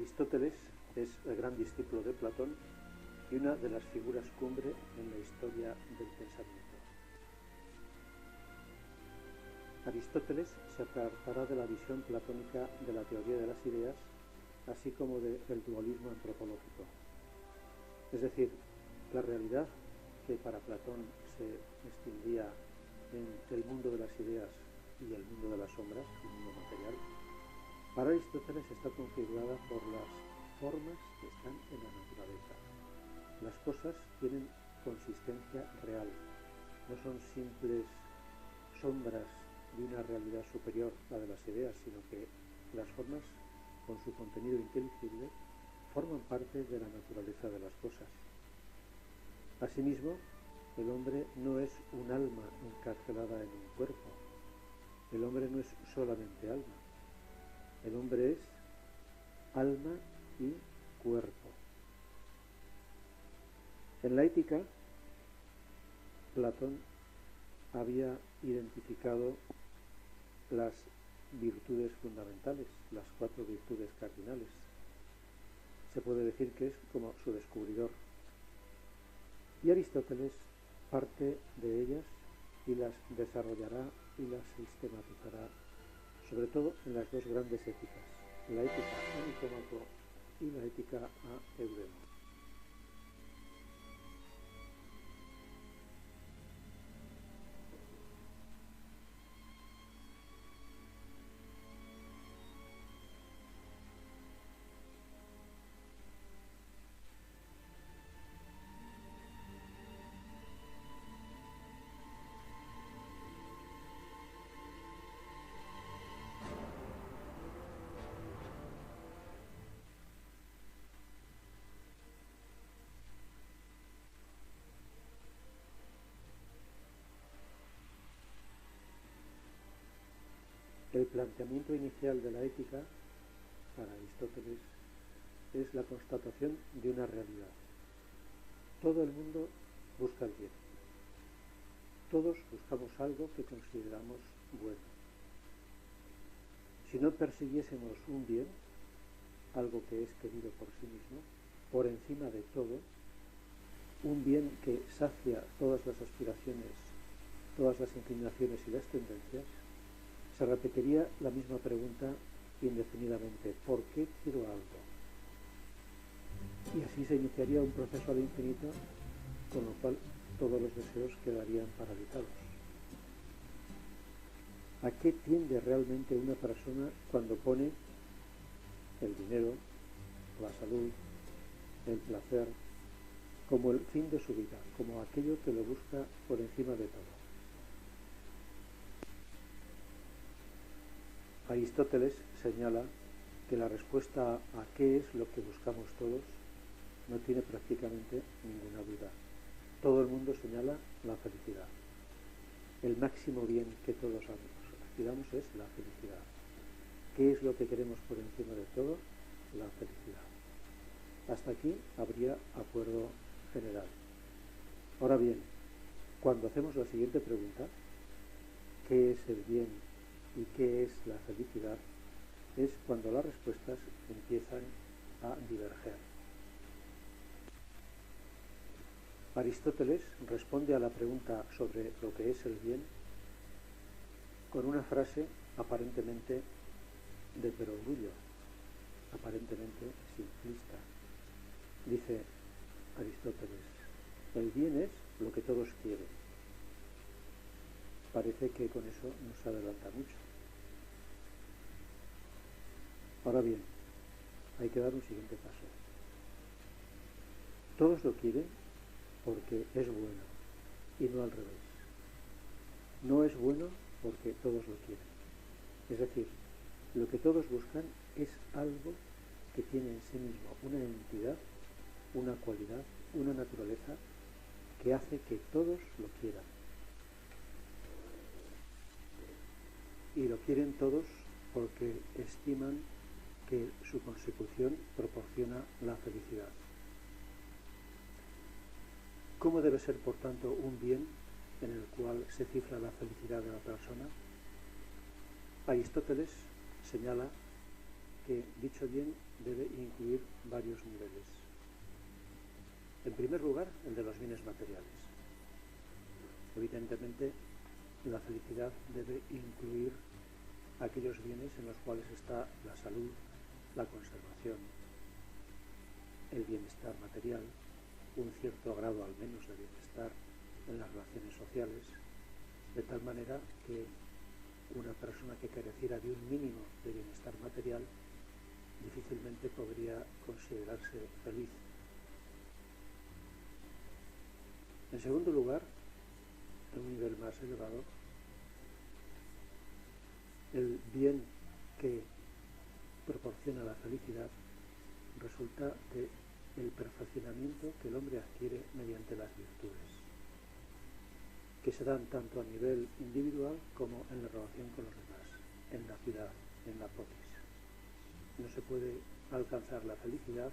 Aristóteles es el gran discípulo de Platón y una de las figuras cumbre en la historia del pensamiento. Aristóteles se apartará de la visión platónica de la teoría de las ideas, así como del dualismo antropológico. Es decir, la realidad que para Platón se extinguía en el mundo de las ideas y el mundo de las sombras, el mundo material, para Aristóteles está configurada por las formas que están en la naturaleza. Las cosas tienen consistencia real, no son simples sombras de una realidad superior, la de las ideas, sino que las formas, con su contenido inteligible, forman parte de la naturaleza de las cosas. Asimismo, el hombre no es un alma encarcelada en un cuerpo. El hombre no es solamente alma. El hombre es alma y cuerpo. En la ética, Platón había identificado las virtudes fundamentales, las 4 virtudes cardinales. Se puede decir que es como su descubridor. Y Aristóteles parte de ellas y las desarrollará y las sistematizará, sobre todo en las 2 grandes éticas, la ética a Nicómaco y la ética a Eudemo. El planteamiento inicial de la ética, para Aristóteles, es la constatación de una realidad. Todo el mundo busca el bien. Todos buscamos algo que consideramos bueno. Si no persiguiésemos un bien, algo que es querido por sí mismo, por encima de todo, un bien que sacia todas las aspiraciones, todas las inclinaciones y las tendencias, se repetiría la misma pregunta indefinidamente: ¿por qué quiero algo? Y así se iniciaría un proceso al infinito, con lo cual todos los deseos quedarían paralizados. ¿A qué tiende realmente una persona cuando pone el dinero, la salud, el placer, como el fin de su vida, como aquello que lo busca por encima de todo? Aristóteles señala que la respuesta a qué es lo que buscamos todos no tiene prácticamente ninguna duda. Todo el mundo señala la felicidad. El máximo bien que todos aspiramos es la felicidad. ¿Qué es lo que queremos por encima de todo? La felicidad. Hasta aquí habría acuerdo general. Ahora bien, cuando hacemos la siguiente pregunta, ¿qué es el bien y qué es la felicidad?, es cuando las respuestas empiezan a diverger. Aristóteles responde a la pregunta sobre lo que es el bien con una frase aparentemente de perogrullo, aparentemente simplista. Dice Aristóteles: el bien es lo que todos quieren. Parece que con eso no se adelanta mucho. Ahora bien, hay que dar un siguiente paso. Todos lo quieren porque es bueno y no al revés. No es bueno porque todos lo quieren. Es decir, lo que todos buscan es algo que tiene en sí mismo una entidad, una cualidad, una naturaleza que hace que todos lo quieran. Y lo quieren todos porque estiman que su consecución proporciona la felicidad. ¿Cómo debe ser, por tanto, un bien en el cual se cifra la felicidad de la persona? Aristóteles señala que dicho bien debe incluir varios niveles. En primer lugar, el de los bienes materiales. Evidentemente, la felicidad debe incluir aquellos bienes en los cuales está la salud, la conservación, el bienestar material, un cierto grado al menos de bienestar en las relaciones sociales, de tal manera que una persona que careciera de un mínimo de bienestar material difícilmente podría considerarse feliz. En segundo lugar, en un nivel más elevado, el bien que proporciona la felicidad resulta del perfeccionamiento que el hombre adquiere mediante las virtudes, que se dan tanto a nivel individual como en la relación con los demás, en la ciudad, en la polis. No se puede alcanzar la felicidad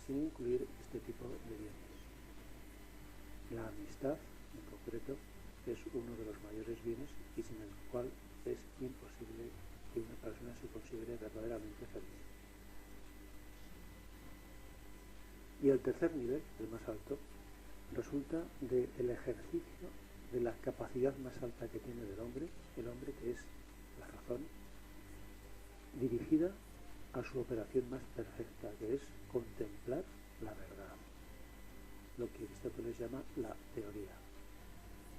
sin incluir este tipo de bienes. La amistad, en concreto, es uno de los mayores bienes y sin el cual es imposible que una persona se considere verdaderamente feliz. Y el tercer nivel, el más alto, resulta del ejercicio de la capacidad más alta que tiene el hombre que es la razón, dirigida a su operación más perfecta, que es contemplar la verdad, lo que Aristóteles llama la teoría.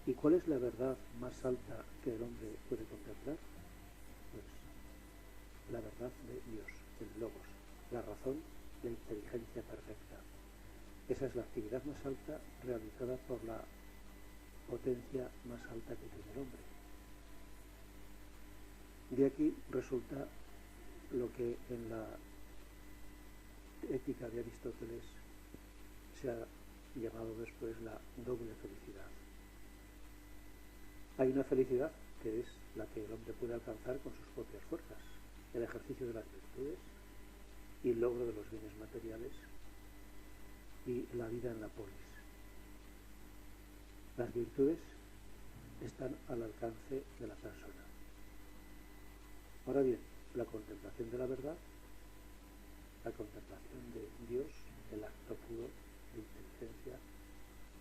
¿Y cuál es la verdad más alta que el hombre puede contemplar? Pues la verdad de Dios, el Logos, la razón, la inteligencia perfecta. Esa es la actividad más alta realizada por la potencia más alta que tiene el hombre. De aquí resulta lo que en la ética de Aristóteles se ha llamado después la doble felicidad. Hay una felicidad que es la que el hombre puede alcanzar con sus propias fuerzas, el ejercicio de las virtudes y el logro de los bienes materiales y la vida en la polis. Las virtudes están al alcance de la persona. Ahora bien, la contemplación de la verdad, la contemplación de Dios, el acto puro de inteligencia,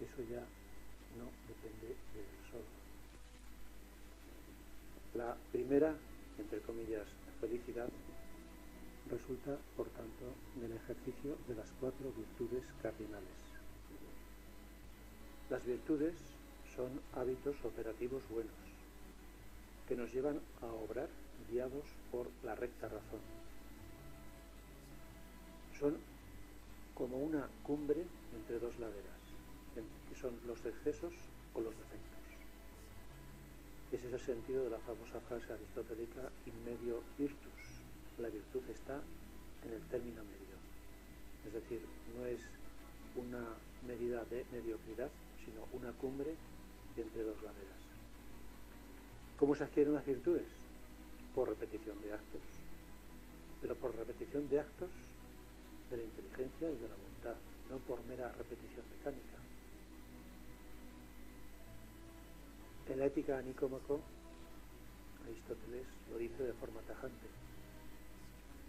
eso ya no depende de él solo. La primera, entre comillas, felicidad resulta, por tanto, del ejercicio de las 4 virtudes cardinales. Las virtudes son hábitos operativos buenos que nos llevan a obrar guiados por la recta razón. Son como una cumbre entre dos laderas, que son los excesos o los defectos. Ese es el sentido de la famosa frase aristotélica in medio virtus. La virtud está en el término medio, es decir, no es una medida de mediocridad, sino una cumbre entre dos laderas. ¿Cómo se adquieren las virtudes? Por repetición de actos, pero por repetición de actos de la inteligencia y de la voluntad, no por mera repetición mecánica. En la ética a Nicómaco, Aristóteles lo dice de forma tajante: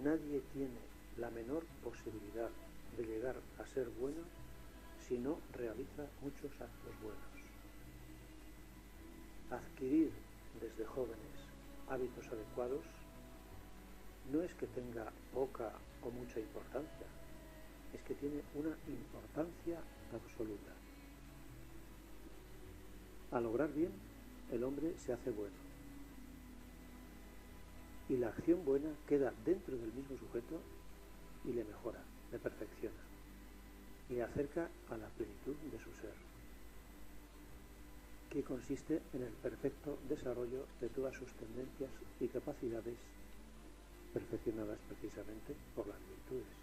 nadie tiene la menor posibilidad de llegar a ser bueno si no realiza muchos actos buenos. Adquirir desde jóvenes hábitos adecuados no es que tenga poca o mucha importancia, es que tiene una importancia absoluta. Al obrar bien, el hombre se hace bueno. Y la acción buena queda dentro del mismo sujeto y le mejora, le perfecciona, y le acerca a la plenitud de su ser, que consiste en el perfecto desarrollo de todas sus tendencias y capacidades, perfeccionadas precisamente por las virtudes.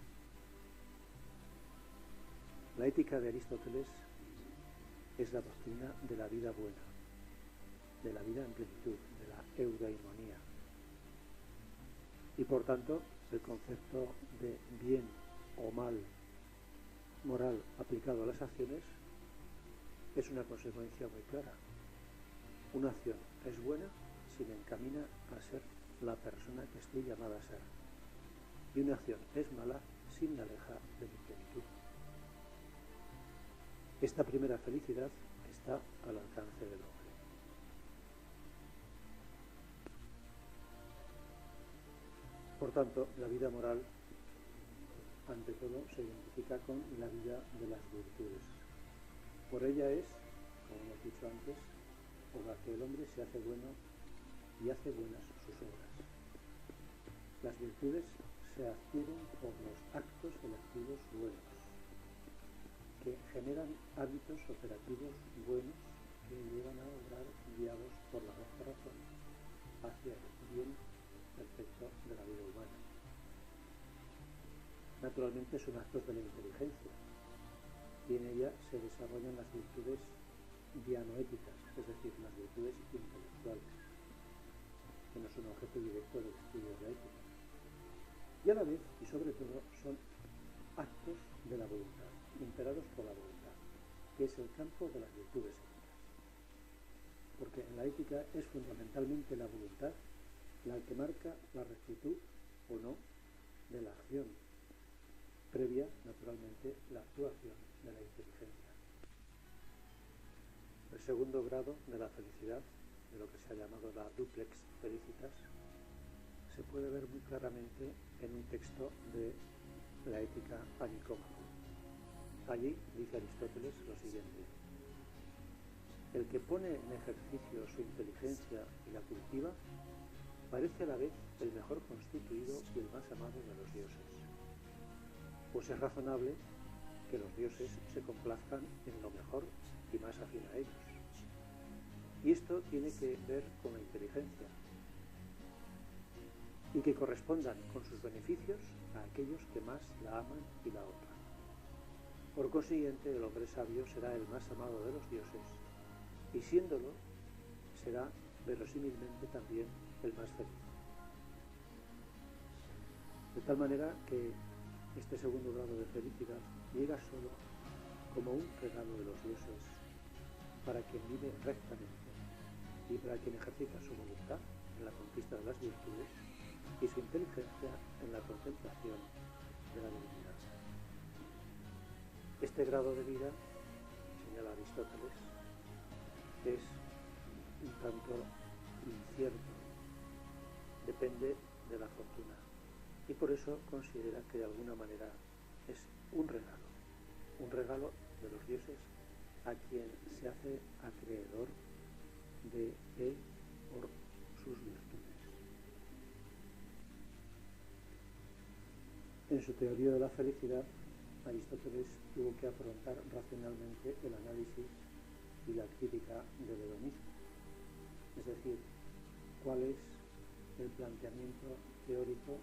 La ética de Aristóteles es la doctrina de la vida buena, de la vida en plenitud, de la eudaimonía. Y por tanto, el concepto de bien o mal moral aplicado a las acciones es una consecuencia muy clara. Una acción es buena si le encamina a ser la persona que esté llamada a ser. y una acción es mala si me aleja de mi plenitud. Esta primera felicidad está al alcance del hombre. Por tanto, la vida moral, ante todo, se identifica con la vida de las virtudes. Por ella es, como hemos dicho antes, por la que el hombre se hace bueno y hace buenas sus obras. Las virtudes se adquieren por los actos electivos buenos, que generan hábitos operativos buenos que llevan a obrar guiados por la recta razón hacia el bien perfecto de la vida humana. Naturalmente son actos de la inteligencia y en ella se desarrollan las virtudes dianoéticas, es decir, las virtudes intelectuales, que no son objeto directo del estudio de la ética. Y a la vez, y sobre todo, son actos de la voluntad, imperados por la voluntad, que es el campo de las virtudes éticas. Porque en la ética es fundamentalmente la voluntad la que marca la rectitud o no de la acción, previa, naturalmente, la actuación de la inteligencia. El segundo grado de la felicidad, de lo que se ha llamado la duplex felicitas, se puede ver muy claramente en un texto de la Ética a Nicómaco. Allí dice Aristóteles lo siguiente: el que pone en ejercicio su inteligencia y la cultiva parece a la vez el mejor constituido y el más amado de los dioses, pues es razonable que los dioses se complazcan en lo mejor y más afín a ellos. Y esto tiene que ver con la inteligencia, y que correspondan con sus beneficios a aquellos que más la aman y la honran. Por consiguiente, el hombre sabio será el más amado de los dioses, y siéndolo, será verosímilmente también el más feliz. De tal manera que este segundo grado de felicidad llega solo como un regalo de los dioses para quien vive rectamente y para quien ejercita su voluntad en la conquista de las virtudes y su inteligencia en la contemplación de la divinidad. Este grado de vida, señala Aristóteles, es un tanto incierto, depende de la fortuna, y por eso considera que de alguna manera es un regalo de los dioses a quien se hace acreedor de él por sus virtudes. En su teoría de la felicidad, Aristóteles tuvo que afrontar racionalmente el análisis y la crítica del hedonismo, es decir, cuál es el planteamiento teórico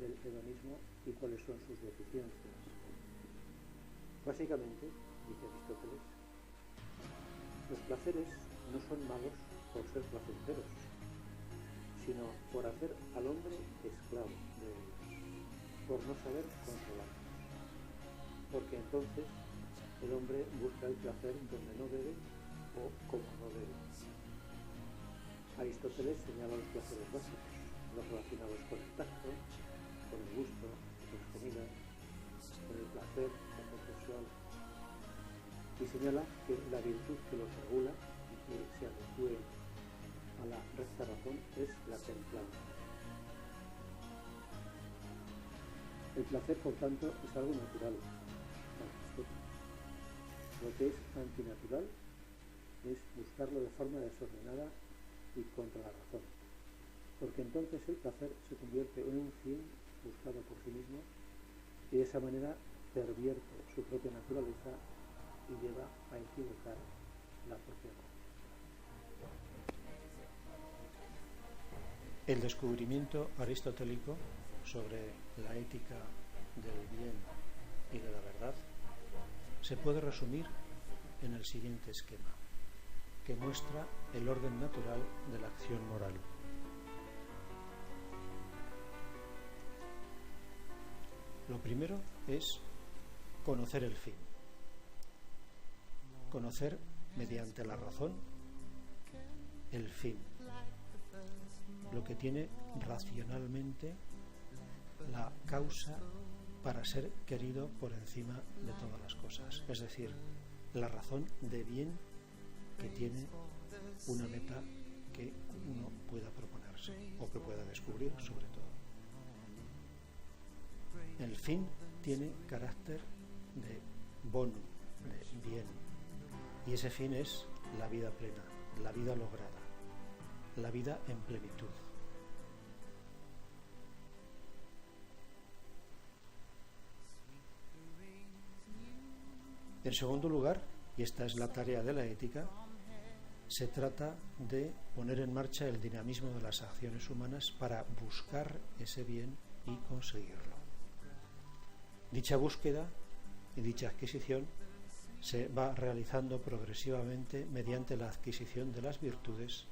del hedonismo y cuáles son sus deficiencias. Básicamente, dice Aristóteles, los placeres no son malos por ser placenteros, sino por hacer al hombre esclavo de ellos, por no saber controlarlos. Porque entonces el hombre busca el placer donde no debe o como no debe. Aristóteles señala los placeres básicos, los relacionados con el tacto, con el gusto, con las comidas, con el placer sexual, y señala que la virtud que los regula y que se adecue a la recta razón es la templanza. El placer, por tanto, es algo natural. Lo que es antinatural es buscarlo de forma desordenada y contra la razón, porque entonces el placer se convierte en un fin buscado por sí mismo y de esa manera pervierte su propia naturaleza y lleva a equivocar la propia conducta. El descubrimiento aristotélico sobre la ética del bien y de la verdad se puede resumir en el siguiente esquema, que muestra el orden natural de la acción moral. Lo primero es conocer el fin. Conocer mediante la razón el fin, lo que tiene racionalmente la causa para ser querido por encima de todas las cosas, es decir, la razón de bien que tiene una meta que uno pueda proponerse o que pueda descubrir, sobre todo. El fin tiene carácter de bonum, de bien, y ese fin es la vida plena, la vida lograda, la vida en plenitud. En segundo lugar, y esta es la tarea de la ética, se trata de poner en marcha el dinamismo de las acciones humanas para buscar ese bien y conseguirlo. Dicha búsqueda y dicha adquisición se va realizando progresivamente mediante la adquisición de las virtudes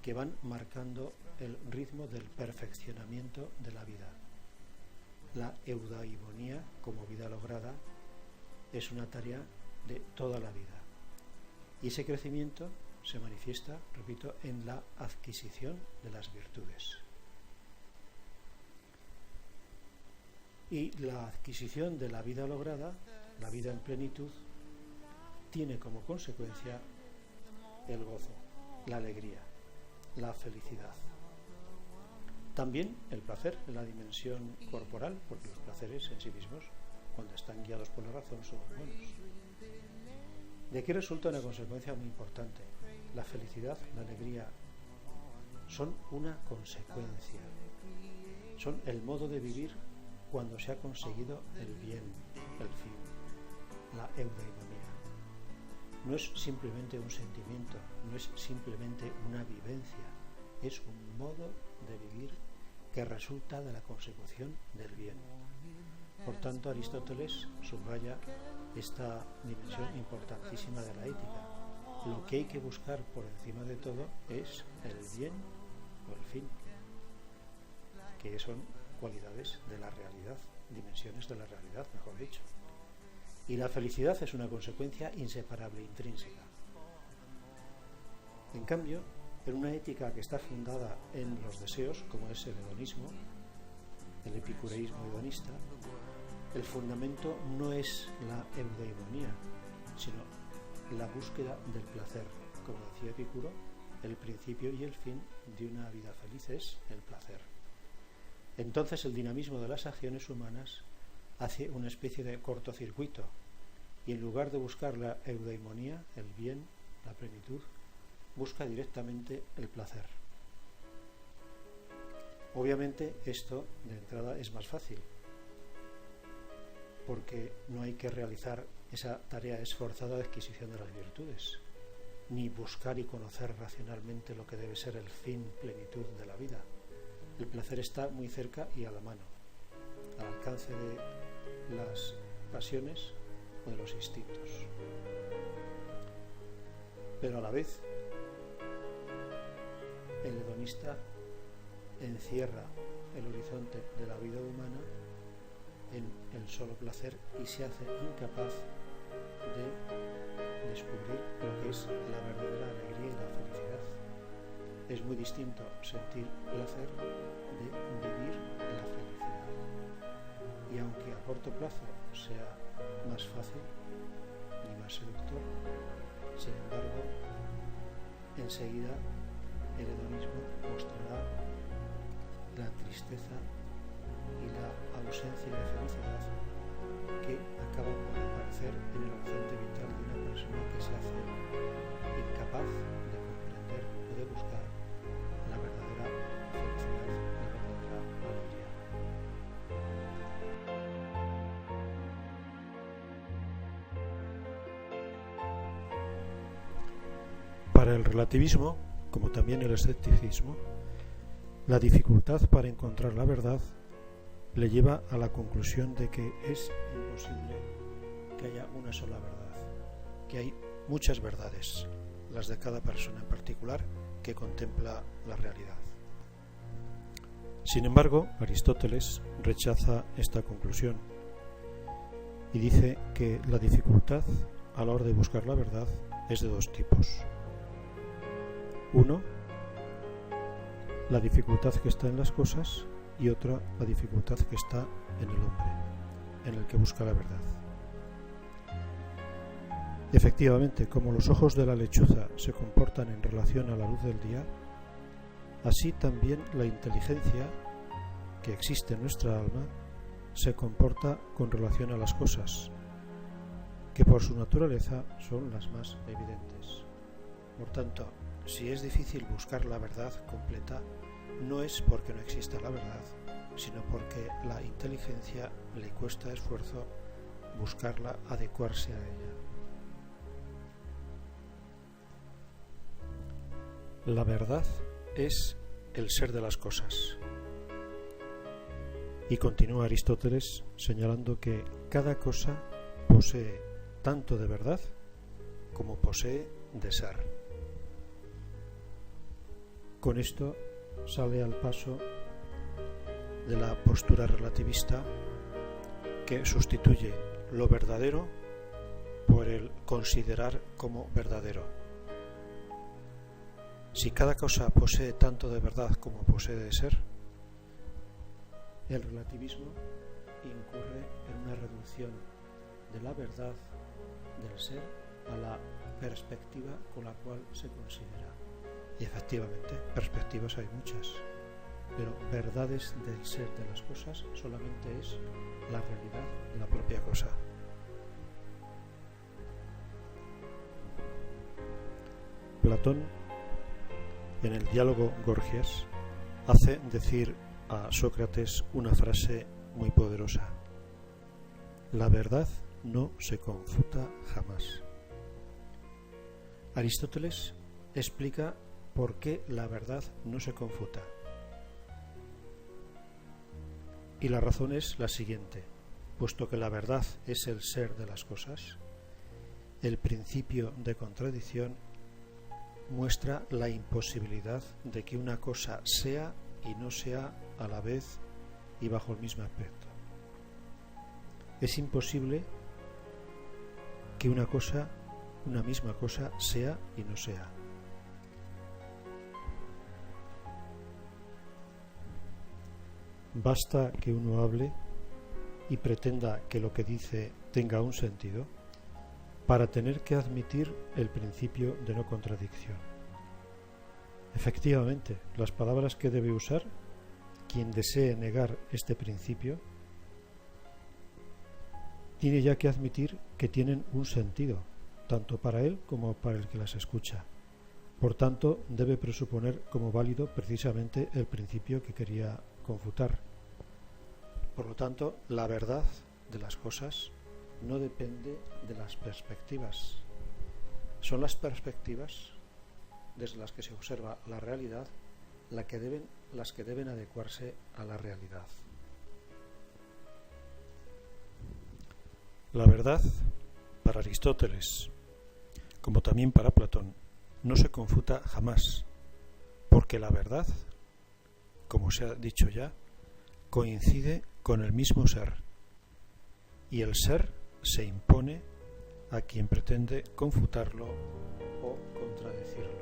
que van marcando el ritmo del perfeccionamiento de la vida. La eudaimonía, como vida lograda, es una tarea de toda la vida. Y ese crecimiento se manifiesta, repito, en la adquisición de las virtudes. Y la adquisición de la vida lograda, la vida en plenitud, tiene como consecuencia el gozo, la alegría, la felicidad. También el placer en la dimensión corporal, porque los placeres en sí mismos, cuando están guiados por la razón, son buenos. De aquí resulta una consecuencia muy importante. La felicidad, la alegría, son una consecuencia. Son el modo de vivir cuando se ha conseguido el bien, el fin, la eudaimonía. No es simplemente un sentimiento, no es simplemente una vivencia, es un modo de vivir que resulta de la consecución del bien. Por tanto, Aristóteles subraya esta dimensión importantísima de la ética. Lo que hay que buscar por encima de todo es el bien o el fin, que son cualidades de la realidad, dimensiones de la realidad, mejor dicho. Y la felicidad es una consecuencia inseparable, intrínseca. En cambio, en una ética que está fundada en los deseos, como es el hedonismo, el epicureísmo hedonista, el fundamento no es la eudaimonía, sino la búsqueda del placer. Como decía Epicuro, el principio y el fin de una vida feliz es el placer. Entonces el dinamismo de las acciones humanas hace una especie de cortocircuito y en lugar de buscar la eudaimonía, el bien, la plenitud, busca directamente el placer. Obviamente esto de entrada es más fácil, porque no hay que realizar esa tarea esforzada de adquisición de las virtudes, ni buscar y conocer racionalmente lo que debe ser el fin, plenitud de la vida. El placer está muy cerca y a la mano, al alcance de las pasiones o de los instintos. Pero a la vez, el hedonista encierra el horizonte de la vida humana en el solo placer y se hace incapaz de descubrir lo que es la verdadera alegría y la felicidad. Es muy distinto sentir placer de vivir la felicidad. Y aunque a corto plazo sea más fácil y más seductor, sin embargo, enseguida el hedonismo mostrará la tristeza y la ausencia de felicidad que acaba por aparecer en el horizonte vital de una persona que se hace incapaz de comprender o de buscar la verdadera felicidad, la verdadera alegría. Para el relativismo, como también el escepticismo, la dificultad para encontrar la verdad le lleva a la conclusión de que es imposible que haya una sola verdad, que hay muchas verdades, las de cada persona en particular que contempla la realidad. Sin embargo, Aristóteles rechaza esta conclusión y dice que la dificultad a la hora de buscar la verdad es de dos tipos. Uno, la dificultad que está en las cosas, y otra la dificultad que está en el hombre, en el que busca la verdad. Efectivamente, como los ojos de la lechuza se comportan en relación a la luz del día, así también la inteligencia que existe en nuestra alma se comporta con relación a las cosas, que por su naturaleza son las más evidentes. Por tanto, si es difícil buscar la verdad completa, no es porque no exista la verdad, sino porque la inteligencia le cuesta esfuerzo buscarla, adecuarse a ella. La verdad es el ser de las cosas. Y continúa Aristóteles señalando que cada cosa posee tanto de verdad como posee de ser. Con esto sale al paso de la postura relativista que sustituye lo verdadero por el considerar como verdadero. Si cada cosa posee tanto de verdad como posee de ser, el relativismo incurre en una reducción de la verdad del ser a la perspectiva con la cual se considera. Y efectivamente, perspectivas hay muchas, pero verdades del ser de las cosas solamente es la realidad de la propia cosa. Platón, en el diálogo Gorgias, hace decir a Sócrates una frase muy poderosa: la verdad no se confuta jamás. Aristóteles explica por qué la verdad no se confuta. Y la razón es la siguiente: puesto que la verdad es el ser de las cosas, el principio de contradicción muestra la imposibilidad de que una cosa sea y no sea a la vez y bajo el mismo aspecto. Es imposible que una misma cosa, sea y no sea. Basta que uno hable y pretenda que lo que dice tenga un sentido para tener que admitir el principio de no contradicción. Efectivamente, las palabras que debe usar quien desee negar este principio tiene ya que admitir que tienen un sentido, tanto para él como para el que las escucha. Por tanto, debe presuponer como válido precisamente el principio que quería confutar. Por lo tanto, la verdad de las cosas no depende de las perspectivas. Son las perspectivas desde las que se observa la realidad las que deben adecuarse a la realidad. La verdad, para Aristóteles, como también para Platón, no se confuta jamás, porque la verdad, como se ha dicho ya, coincide con el mismo ser, y el ser se impone a quien pretende confutarlo o contradecirlo.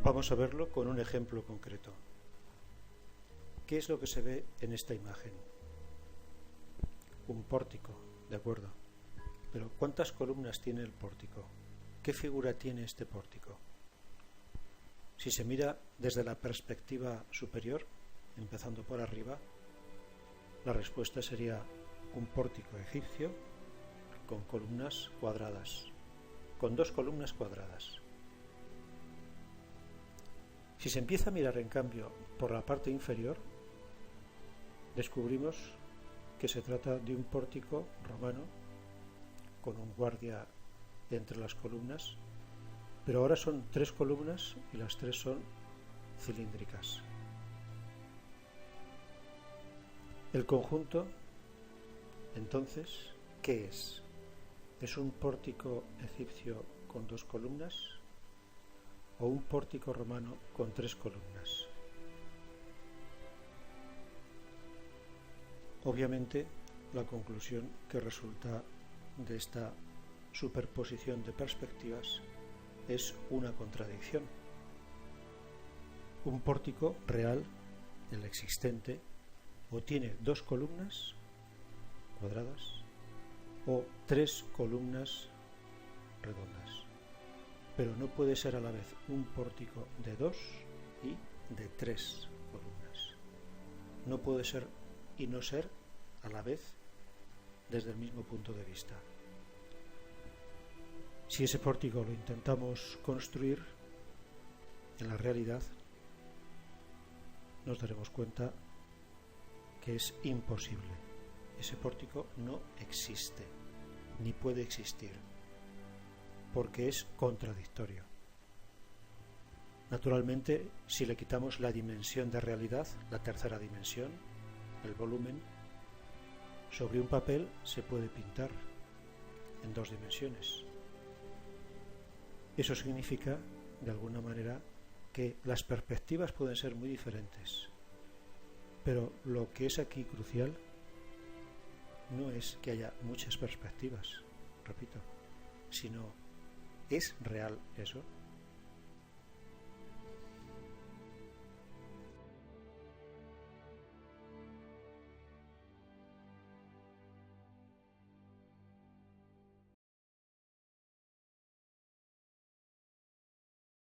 Vamos a verlo con un ejemplo concreto. ¿Qué es lo que se ve en esta imagen? Un pórtico, de acuerdo. Pero ¿cuántas columnas tiene el pórtico? ¿Qué figura tiene este pórtico? Si se mira desde la perspectiva superior, empezando por arriba, la respuesta sería un pórtico egipcio con columnas cuadradas, con 2 columnas cuadradas. Si se empieza a mirar, en cambio, por la parte inferior, descubrimos que se trata de un pórtico romano con un guardia entre las columnas, pero ahora son 3 columnas y las 3 son cilíndricas. El conjunto, entonces, ¿qué es? ¿Es un pórtico egipcio con 2 columnas o un pórtico romano con 3 columnas? Obviamente, la conclusión que resulta de esta superposición de perspectivas es una contradicción. un pórtico real, el existente, o tiene 2 columnas cuadradas o 3 columnas redondas, pero no puede ser a la vez un pórtico de 2 y de 3 columnas. No puede ser y no ser a la vez desde el mismo punto de vista. Si ese pórtico lo intentamos construir en la realidad, nos daremos cuenta que es imposible. Ese pórtico no existe, ni puede existir, porque es contradictorio. Naturalmente, si le quitamos la dimensión de realidad, la tercera dimensión, el volumen, sobre un papel se puede pintar en 2 dimensiones. Eso significa, de alguna manera, que las perspectivas pueden ser muy diferentes, pero lo que es aquí crucial no es que haya muchas perspectivas, repito, sino ¿es real eso?